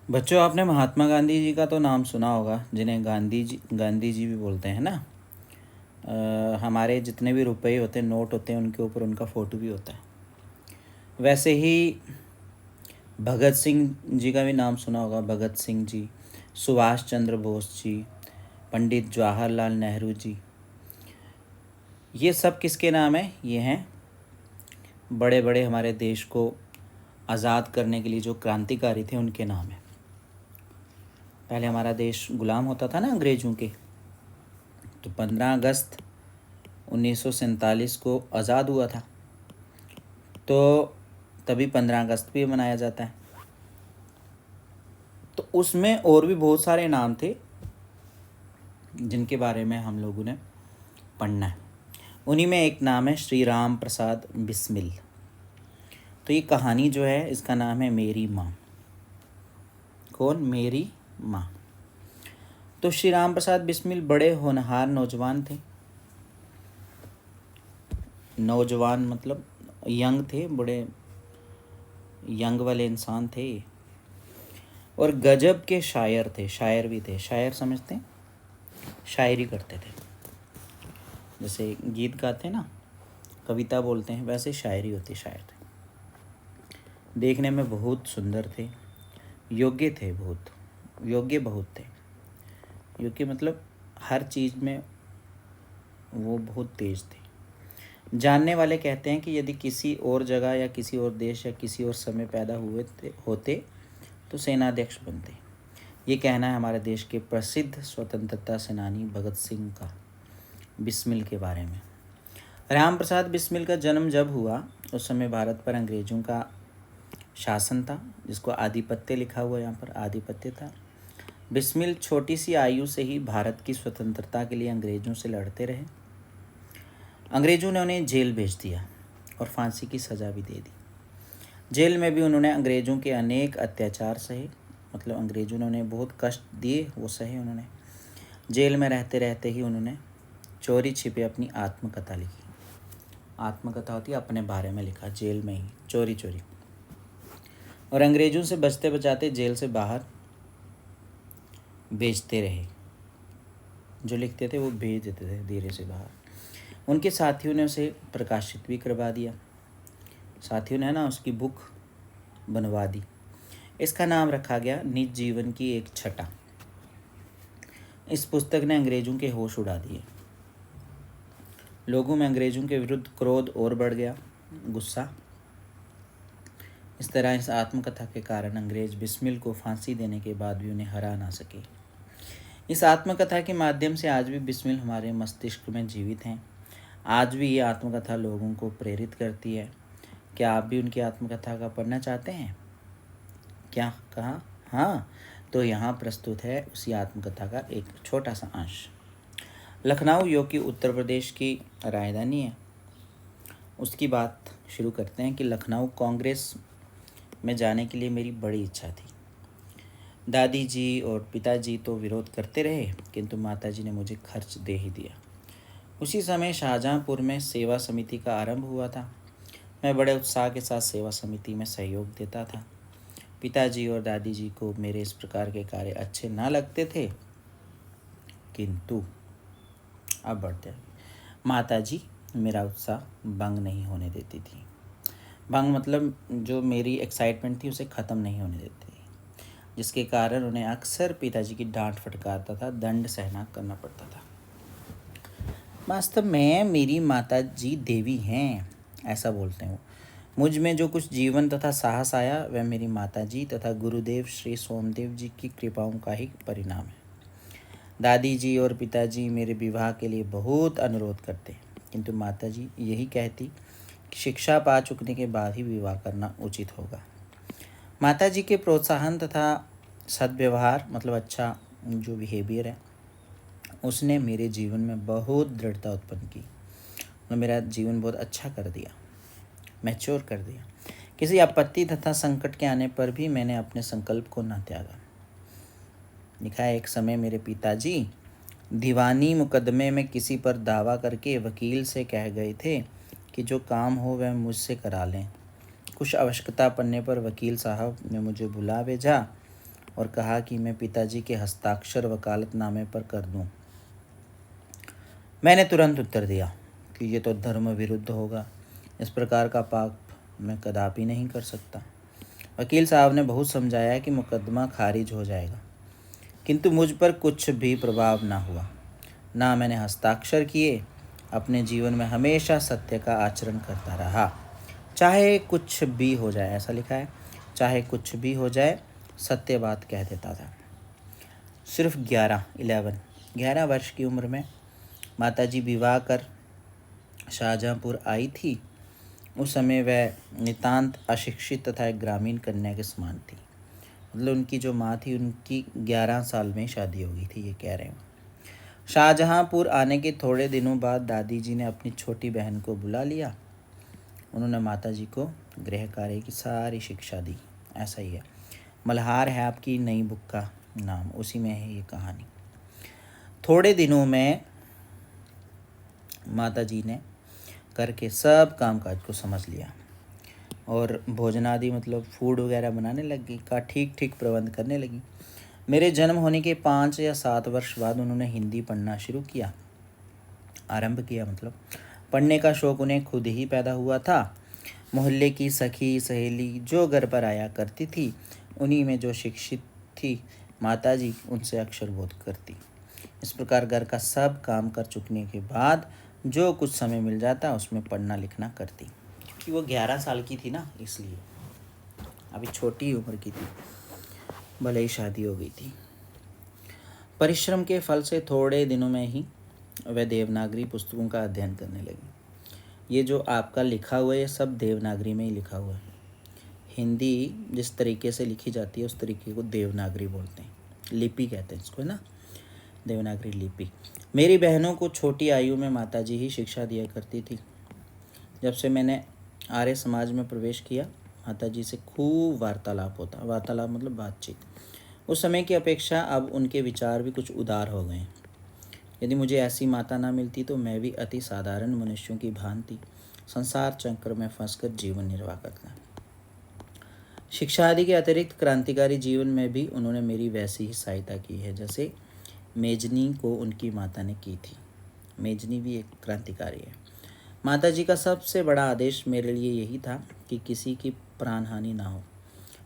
बच्चों, आपने महात्मा गांधी जी का तो नाम सुना होगा, जिन्हें गांधी जी भी बोलते हैं ना। हमारे जितने भी रुपए होते हैं, नोट होते हैं, उनके ऊपर उनका फ़ोटो भी होता है। वैसे ही भगत सिंह जी का भी नाम सुना होगा। भगत सिंह जी, सुभाष चंद्र बोस जी, पंडित जवाहरलाल नेहरू जी, ये सब किसके नाम हैं? ये हैं बड़े बड़े हमारे देश को आज़ाद करने के लिए जो क्रांतिकारी थे, उनके नाम है। पहले हमारा देश गुलाम होता था ना अंग्रेज़ों के, तो 15 अगस्त 1947 को आज़ाद हुआ था। तो तभी 15 अगस्त भी मनाया जाता है। तो उसमें और भी बहुत सारे नाम थे जिनके बारे में हम लोगों ने पढ़ना है। उन्हीं में एक नाम है श्री राम प्रसाद बिस्मिल। तो ये कहानी जो है, इसका नाम है मेरी माँ। कौन? मेरी माँ। तो श्री राम प्रसाद बिस्मिल बड़े होनहार नौजवान थे। नौजवान मतलब यंग थे, बड़े यंग वाले इंसान थे, और गजब के शायर थे। शायर भी थे। शायर समझते हैं? शायरी करते थे। जैसे गीत गाते हैं ना, कविता बोलते हैं, वैसे शायरी होती। शायर थे, देखने में बहुत सुंदर थे, योग्य थे, बहुत योग्य बहुत थे। योग्य मतलब हर चीज़ में वो बहुत तेज थे। जानने वाले कहते हैं कि यदि किसी और जगह या किसी और देश या किसी और समय पैदा होते तो सेनाध्यक्ष बनते। ये कहना है हमारे देश के प्रसिद्ध स्वतंत्रता सेनानी भगत सिंह का बिस्मिल के बारे में। राम प्रसाद बिस्मिल का जन्म जब हुआ, उस समय भारत पर अंग्रेज़ों का शासन था, जिसको आधिपत्य लिखा हुआ यहाँ पर, आधिपत्य था। बिस्मिल छोटी सी आयु से ही भारत की स्वतंत्रता के लिए अंग्रेज़ों से लड़ते रहे। अंग्रेज़ों ने उन्हें जेल भेज दिया और फांसी की सज़ा भी दे दी। जेल में भी उन्होंने अंग्रेज़ों के अनेक अत्याचार सहे, मतलब अंग्रेज़ों ने उन्हें बहुत कष्ट दिए, वो सहे उन्होंने। जेल में रहते रहते ही उन्होंने चोरी छिपे अपनी आत्मकथा लिखी। आत्मकथा होती है, अपने बारे में लिखा, जेल में ही चोरी चोरी। और अंग्रेज़ों से बचते बचाते जेल से बाहर भेजते रहे। जो लिखते थे वो भेज देते थे धीरे से बाहर। उनके साथियों ने उसे प्रकाशित भी करवा दिया। साथियों ने ना उसकी बुक बनवा दी। इसका नाम रखा गया निज जीवन की एक छटा। इस पुस्तक ने अंग्रेज़ों के होश उड़ा दिए। लोगों में अंग्रेज़ों के विरुद्ध क्रोध और बढ़ गया, गुस्सा। इस तरह इस आत्मकथा के कारण अंग्रेज़ बिस्मिल को फांसी देने के बाद भी उन्हें हरा ना सके। इस आत्मकथा के माध्यम से आज भी बिस्मिल हमारे मस्तिष्क में जीवित हैं। आज भी ये आत्मकथा लोगों को प्रेरित करती है। क्या आप भी उनकी आत्मकथा का पढ़ना चाहते हैं? क्या कहा? हाँ, तो यहाँ प्रस्तुत है उसी आत्मकथा का एक छोटा सा अंश। लखनऊ जो कि उत्तर प्रदेश की राजधानी है, उसकी बात शुरू करते हैं कि लखनऊ कांग्रेस में जाने के लिए मेरी बड़ी इच्छा थी। दादी जी और पिताजी तो विरोध करते रहे, किंतु माताजी ने मुझे खर्च दे ही दिया। उसी समय शाहजहाँपुर में सेवा समिति का आरंभ हुआ था। मैं बड़े उत्साह के साथ सेवा समिति में सहयोग देता था। पिताजी और दादी जी को मेरे इस प्रकार के कार्य अच्छे ना लगते थे, किंतु अब बढ़ते हैं। माताजी मेरा उत्साह भंग नहीं होने देती थी। भंग मतलब जो मेरी एक्साइटमेंट थी उसे ख़त्म नहीं होने देती, जिसके कारण उन्हें अक्सर पिताजी की डांट फटकारता था, दंड सहना करना पड़ता था। वास्तव में मेरी माताजी देवी हैं, ऐसा बोलते हैं वो। मुझ में जो कुछ जीवन तथा साहस आया, वह मेरी माताजी तथा गुरुदेव श्री सोमदेव जी की कृपाओं का ही परिणाम है। दादी जी और पिताजी मेरे विवाह के लिए बहुत अनुरोध करते, किंतु माताजी यही कहती कि शिक्षा पा चुकने के बाद ही विवाह करना उचित होगा। माताजी के प्रोत्साहन तथा सद्व्यवहार मतलब अच्छा जो बिहेवियर है, उसने मेरे जीवन में बहुत दृढ़ता उत्पन्न की और मेरा जीवन बहुत अच्छा कर दिया, मैच्योर कर दिया। किसी आपत्ति तथा संकट के आने पर भी मैंने अपने संकल्प को न त्यागा। लिखा है, एक समय मेरे पिताजी दीवानी मुकदमे में किसी पर दावा करके वकील से कह गए थे कि जो काम हो वह मुझसे करा लें। कुछ आवश्यकता पड़ने पर वकील साहब ने मुझे बुला भेजा और कहा कि मैं पिताजी के हस्ताक्षर वकालतनामे पर कर दूं। मैंने तुरंत उत्तर दिया कि ये तो धर्म विरुद्ध होगा, इस प्रकार का पाप मैं कदापि नहीं कर सकता। वकील साहब ने बहुत समझाया कि मुकदमा खारिज हो जाएगा, किंतु मुझ पर कुछ भी प्रभाव ना हुआ। ना मैंने हस्ताक्षर किए। अपने जीवन में हमेशा सत्य का आचरण करता रहा, चाहे कुछ भी हो जाए। ऐसा लिखा है, चाहे कुछ भी हो जाए सत्य बात कह देता था। सिर्फ 11 वर्ष की उम्र में माताजी विवाह कर शाहजहाँपुर आई थी। उस समय वह नितांत अशिक्षित तथा एक ग्रामीण कन्या के समान थी। मतलब उनकी जो माँ थी उनकी 11 साल में शादी हो गई थी, ये कह रहे हैं। शाहजहाँपुर आने के थोड़े दिनों बाद दादी जी ने अपनी छोटी बहन को बुला लिया। उन्होंने माताजी को गृह कार्य की सारी शिक्षा दी। ऐसा ही है, मल्हार है आपकी नई बुक का नाम, उसी में है ये कहानी। थोड़े दिनों में माताजी ने करके सब कामकाज को समझ लिया और भोजनादि मतलब फूड वगैरह बनाने लगी, का ठीक ठीक प्रबंध करने लगी। मेरे जन्म होने के 5 या 7 वर्ष बाद उन्होंने हिंदी पढ़ना शुरू किया, आरंभ किया। मतलब पढ़ने का शौक़ उन्हें खुद ही पैदा हुआ था। मोहल्ले की सखी सहेली जो घर पर आया करती थी, उन्हीं में जो शिक्षित थी माताजी उनसे अक्षर बोध करती। इस प्रकार घर का सब काम कर चुकने के बाद जो कुछ समय मिल जाता उसमें पढ़ना लिखना करती। क्योंकि वो 11 साल की थी ना, इसलिए अभी छोटी उम्र की थी, भले ही शादी हो गई थी। परिश्रम के फल से थोड़े दिनों में ही वह देवनागरी पुस्तकों का अध्ययन करने लगी। ये जो आपका लिखा हुआ है ये सब देवनागरी में ही लिखा हुआ है। हिंदी जिस तरीके से लिखी जाती है उस तरीके को देवनागरी बोलते हैं, लिपि कहते हैं इसको, है ना, देवनागरी लिपि। मेरी बहनों को छोटी आयु में माताजी ही शिक्षा दिया करती थी। जब से मैंने आर्य समाज में प्रवेश किया, माताजी से खूब वार्तालाप होता। वार्तालाप मतलब बातचीत। उस समय की अपेक्षा अब उनके विचार भी कुछ उदार हो गए। यदि मुझे ऐसी माता ना मिलती तो मैं भी अति साधारण मनुष्यों की भांति संसार चक्र में फंसकर जीवन निर्वाह करता। शिक्षा आदि के अतिरिक्त क्रांतिकारी जीवन में भी उन्होंने मेरी वैसी ही सहायता की है जैसे मेजनी को उनकी माता ने की थी। मेजनी भी एक क्रांतिकारी है। माताजी का सबसे बड़ा आदेश मेरे लिए यही था कि किसी की प्राण हानि ना हो।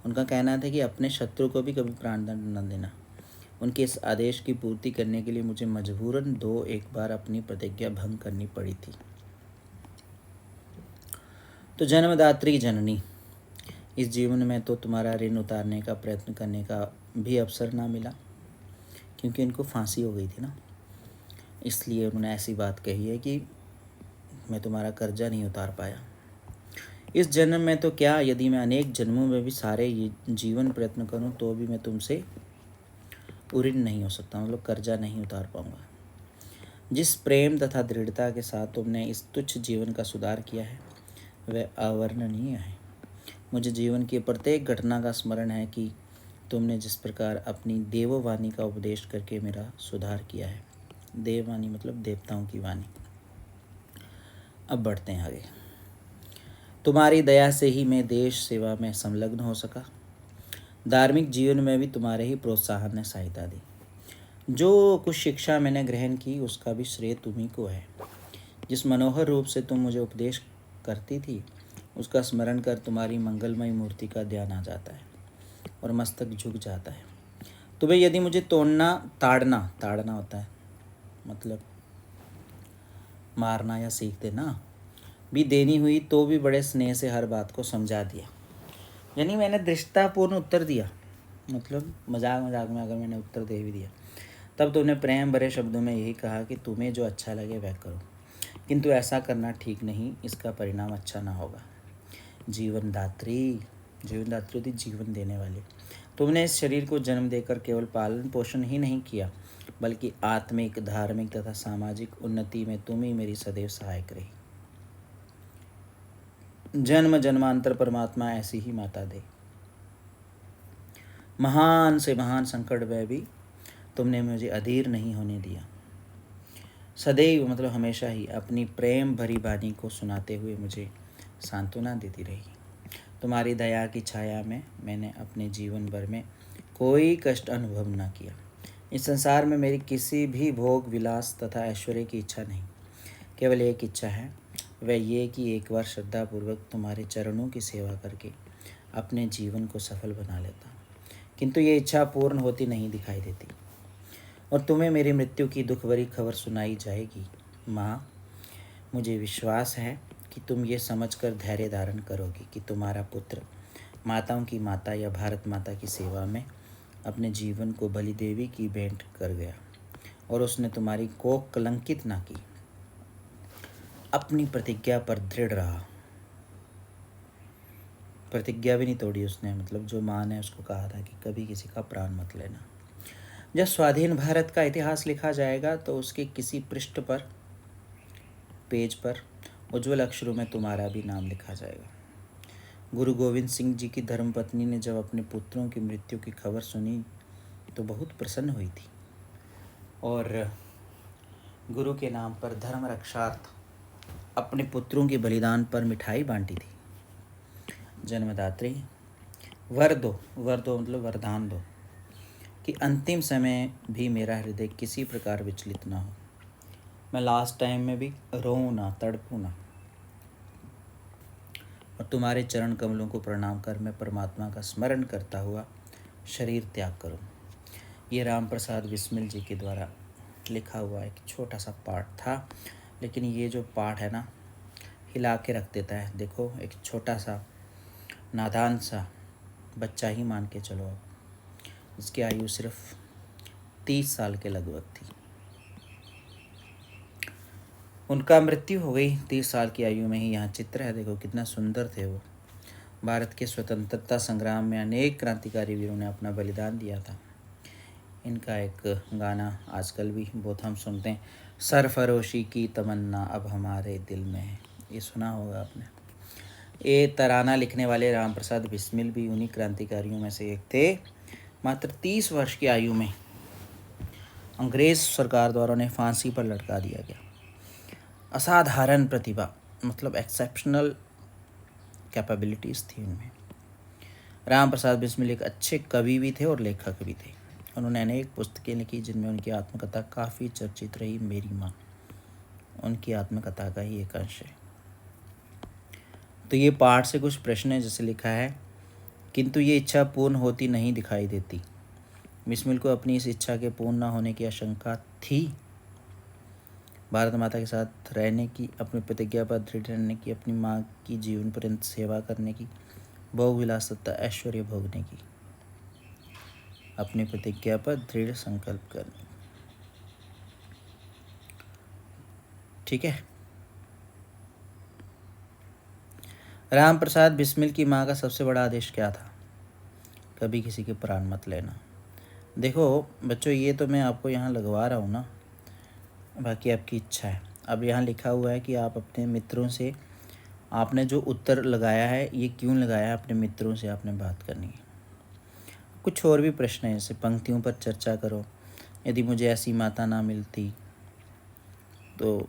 उनका कहना था कि अपने शत्रु को भी कभी प्राणदंड न देना। उनके इस आदेश की पूर्ति करने के लिए मुझे मजबूरन 2-1 बार अपनी प्रतिज्ञा भंग करनी पड़ी थी। तो जन्मदात्री जननी, इस जीवन में तो तुम्हारा ऋण उतारने का प्रयत्न करने का भी अवसर ना मिला, क्योंकि इनको फांसी हो गई थी ना, इसलिए उन्होंने ऐसी बात कही है कि मैं तुम्हारा कर्जा नहीं उतार पाया। इस जन्म में तो क्या, यदि मैं अनेक जन्मों में भी सारे जीवन प्रयत्न करूं तो भी मैं तुमसे ऋण नहीं हो सकता, मतलब कर्जा नहीं उतार पाऊंगा। जिस प्रेम तथा दृढ़ता के साथ तुमने इस तुच्छ जीवन का सुधार किया है वह अवर्णनीय है। मुझे जीवन की प्रत्येक घटना का स्मरण है कि तुमने जिस प्रकार अपनी देववाणी का उपदेश करके मेरा सुधार किया है। देववाणी मतलब देवताओं की वाणी। अब बढ़ते हैं आगे। तुम्हारी दया से ही मैं देश सेवा में संलग्न हो सका। धार्मिक जीवन में भी तुम्हारे ही प्रोत्साहन ने सहायता दी। जो कुछ शिक्षा मैंने ग्रहण की उसका भी श्रेय तुम्ही को है। जिस मनोहर रूप से तुम मुझे उपदेश करती थी उसका स्मरण कर तुम्हारी मंगलमय मूर्ति का ध्यान आ जाता है और मस्तक झुक जाता है। तुम्हें यदि मुझे ताड़ना होता है मतलब मारना या सीख देना भी देनी हुई तो भी बड़े स्नेह से हर बात को समझा दिया। यानी मैंने दृष्टापूर्ण उत्तर दिया, मतलब मजाक में अगर मैंने उत्तर दे भी दिया तब तुमने प्रेम भरे शब्दों में यही कहा कि तुम्हें जो अच्छा लगे वह करो, किंतु ऐसा करना ठीक नहीं, इसका परिणाम अच्छा ना होगा। जीवनदात्री होती जीवन देने वाली। तुमने इस शरीर को जन्म देकर केवल पालन पोषण ही नहीं किया बल्कि आत्मिक, धार्मिक तथा सामाजिक उन्नति में तुम ही मेरी सदैव सहायक रही। जन्म जन्मांतर परमात्मा ऐसी ही माता दे। महान से महान संकट में भी तुमने मुझे अधीर नहीं होने दिया। सदैव मतलब हमेशा ही अपनी प्रेम भरी वाणी को सुनाते हुए मुझे सांत्वना देती रही। तुम्हारी दया की छाया में मैंने अपने जीवन भर में कोई कष्ट अनुभव न किया। इस संसार में मेरी किसी भी भोग विलास तथा ऐश्वर्य की इच्छा नहीं। केवल एक इच्छा है, वह ये कि एक बार श्रद्धापूर्वक तुम्हारे चरणों की सेवा करके अपने जीवन को सफल बना लेता। किंतु ये इच्छा पूर्ण होती नहीं दिखाई देती और तुम्हें मेरी मृत्यु की दुख भरी खबर सुनाई जाएगी। माँ, मुझे विश्वास है कि तुम ये समझकर धैर्य धारण करोगी कि तुम्हारा पुत्र माताओं की माता या भारत माता की सेवा में अपने जीवन को बलि देवी की भेंट कर गया और उसने तुम्हारी कोख कलंकित ना की। अपनी प्रतिज्ञा पर दृढ़ रहा। प्रतिज्ञा भी नहीं तोड़ी उसने, मतलब जो माँ ने उसको कहा था कि कभी किसी का प्राण मत लेना। जब स्वाधीन भारत का इतिहास लिखा जाएगा तो उसके किसी पृष्ठ पर, पेज पर उज्ज्वल अक्षरों में तुम्हारा भी नाम लिखा जाएगा। गुरु गोविंद सिंह जी की धर्मपत्नी ने जब अपने पुत्रों की मृत्यु की खबर सुनी तो बहुत प्रसन्न हुई थी और गुरु के नाम पर धर्म रक्षार्थ अपने पुत्रों के बलिदान पर मिठाई बांटी थी। जन्मदात्री, वर दो मतलब वरदान दो कि अंतिम समय भी मेरा हृदय किसी प्रकार विचलित ना हो। मैं लास्ट टाइम में भी रोऊं ना, तड़पूं ना, और तुम्हारे चरण कमलों को प्रणाम कर मैं परमात्मा का स्मरण करता हुआ शरीर त्याग करूं। ये राम प्रसाद बिस्मिल जी के द्वारा लिखा हुआ एक छोटा सा पाठ था, लेकिन ये जो पाठ है ना, हिला के रख देता है। देखो, एक छोटा सा नादान सा बच्चा ही मान के चलो, इसकी आयु सिर्फ 30 साल के लगभग थी। उनका मृत्यु हो गई 30 साल की आयु में ही। यहाँ चित्र है, देखो कितना सुंदर थे वो। भारत के स्वतंत्रता संग्राम में अनेक क्रांतिकारी वीरों ने अपना बलिदान दिया था। इनका एक गाना आजकल भी बहुत हम सुनते हैं, सरफरोशी की तमन्ना अब हमारे दिल में है। ये सुना होगा आपने। ये तराना लिखने वाले राम प्रसाद बिस्मिल भी उन्हीं क्रांतिकारियों में से एक थे। मात्र 30 वर्ष की आयु में अंग्रेज सरकार द्वारा उन्हें फांसी पर लटका दिया गया। असाधारण प्रतिभा, मतलब एक्सेप्शनल कैपेबिलिटीज़ थी उनमें। राम प्रसाद बिस्मिल एक अच्छे कवि भी थे और लेखक भी थे। उन्होंने अनेक पुस्तकें लिखी जिनमें उनकी आत्मकथा काफ़ी चर्चित रही। मेरी माँ उनकी आत्मकथा का ही एक अंश है। तो ये पाठ से कुछ प्रश्न है, जैसे लिखा है, किंतु ये इच्छा पूर्ण होती नहीं दिखाई देती। बिस्मिल को अपनी इस इच्छा के पूर्ण न होने की आशंका थी। भारत माता के साथ रहने की, अपनी प्रतिज्ञा पर दृढ़ रहने की, अपनी माँ की जीवन पर्यंत सेवा करने की, भोग विलास तथा ऐश्वर्य भोगने की, अपनी प्रतिज्ञा पर दृढ़ संकल्प करने की। ठीक है। राम प्रसाद बिस्मिल की माँ का सबसे बड़ा आदेश क्या था? कभी किसी के प्राण मत लेना। देखो बच्चों, ये तो मैं आपको यहाँ लगवा रहा हूँ ना, बाकी आपकी इच्छा है। अब यहाँ लिखा हुआ है कि आप अपने मित्रों से, आपने जो उत्तर लगाया है ये क्यों लगाया है, अपने मित्रों से आपने बात करनी है। कुछ और भी प्रश्न हैं, जैसे पंक्तियों पर चर्चा करो। यदि मुझे ऐसी माता ना मिलती, तो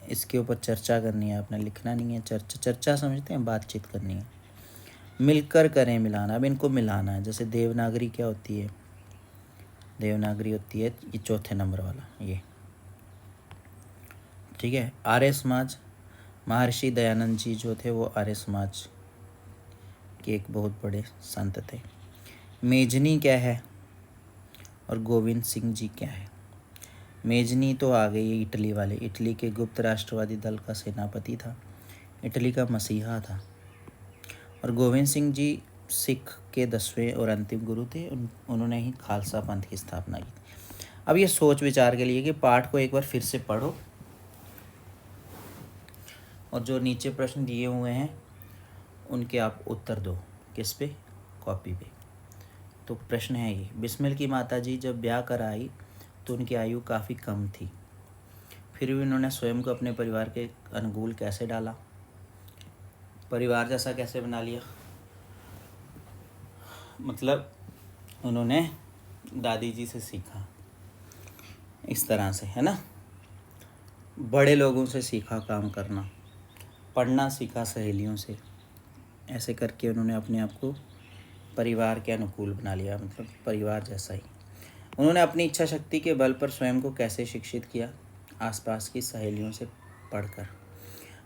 इसके ऊपर चर्चा करनी है, आपने लिखना नहीं है। चर्चा समझते हैं, बातचीत करनी है। मिलकर करें मिलाना, अब इनको मिलाना है। जैसे देवनागरी क्या होती है? देवनागरी होती है ये चौथे नंबर वाला, ये ठीक है। आर्य समाज, महर्षि दयानंद जी जो थे वो आर्य समाज के एक बहुत बड़े संत थे। मेजनी क्या है और गोविंद सिंह जी क्या है? मेजनी तो आ गई इटली वाले, इटली के गुप्त राष्ट्रवादी दल का सेनापति था, इटली का मसीहा था। और गोविंद सिंह जी सिख के 10वें और अंतिम गुरु थे। उन्होंने ही खालसा पंथ की स्थापना की। अब ये सोच विचार के लिए कि पाठ को एक बार फिर से पढ़ो और जो नीचे प्रश्न दिए हुए हैं उनके आप उत्तर दो। किस पे? कॉपी पे। तो प्रश्न है ये, बिस्मिल की माता जी जब ब्याह कर आई तो उनकी आयु काफ़ी कम थी, फिर भी उन्होंने स्वयं को अपने परिवार के अनुकूल कैसे डाला, परिवार जैसा कैसे बना लिया? मतलब उन्होंने दादी जी से सीखा, इस तरह से, है ना। बड़े लोगों से सीखा काम करना, पढ़ना सीखा सहेलियों से, ऐसे करके उन्होंने अपने आप को परिवार के अनुकूल बना लिया, मतलब परिवार जैसा ही। उन्होंने अपनी इच्छा शक्ति के बल पर स्वयं को कैसे शिक्षित किया? आसपास की सहेलियों से पढ़कर।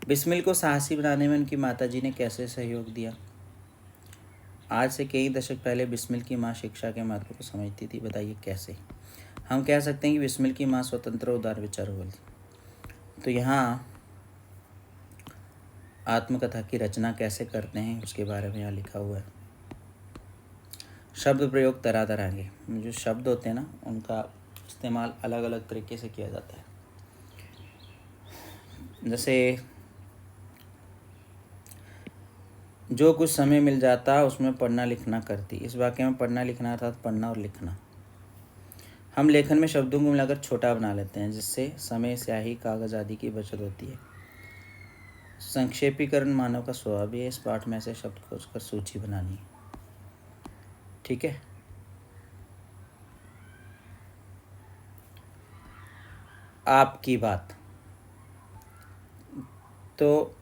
बिस्मिल को साहसी बनाने में उनकी माताजी ने कैसे सहयोग दिया? आज से कई दशक पहले बिस्मिल की माँ शिक्षा के महत्व को समझती थी, बताइए कैसे? हम कह सकते हैं कि बिस्मिल की माँ स्वतंत्र उदार विचारों वाली थी। तो यहाँ आत्मकथा की रचना कैसे करते हैं उसके बारे में यहाँ लिखा हुआ है। शब्द प्रयोग तरह तरह के, जो शब्द होते हैं ना उनका इस्तेमाल अलग अलग तरीके से किया जाता है। जैसे जो कुछ समय मिल जाता उसमें पढ़ना लिखना करती। इस वाक्य में पढ़ना लिखना अर्थात पढ़ना और लिखना। हम लेखन में शब्दों को मिलाकर छोटा बना लेते हैं, जिससे समय, स्याही, कागज आदि की बचत होती है। संक्षेपीकरण मानव का स्वभाव है। इस पाठ में ऐसे शब्द खोजकर सूची बनानी है। ठीक है। आपकी बात। तो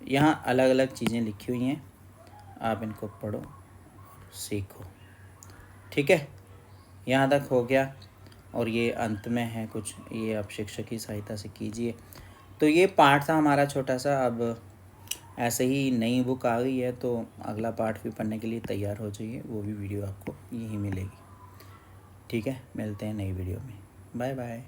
यहाँ अलग अलग चीज़ें लिखी हुई हैं, आप इनको पढ़ो और सीखो। ठीक है, यहाँ तक हो गया। और ये अंत में है कुछ, ये आप शिक्षक की सहायता से कीजिए। तो ये पाठ था हमारा छोटा सा। अब ऐसे ही नई बुक आ गई है, तो अगला पाठ भी पढ़ने के लिए तैयार हो जाइए। वो भी वीडियो आपको यहीं मिलेगी। ठीक है, मिलते हैं नई वीडियो में। Bye bye.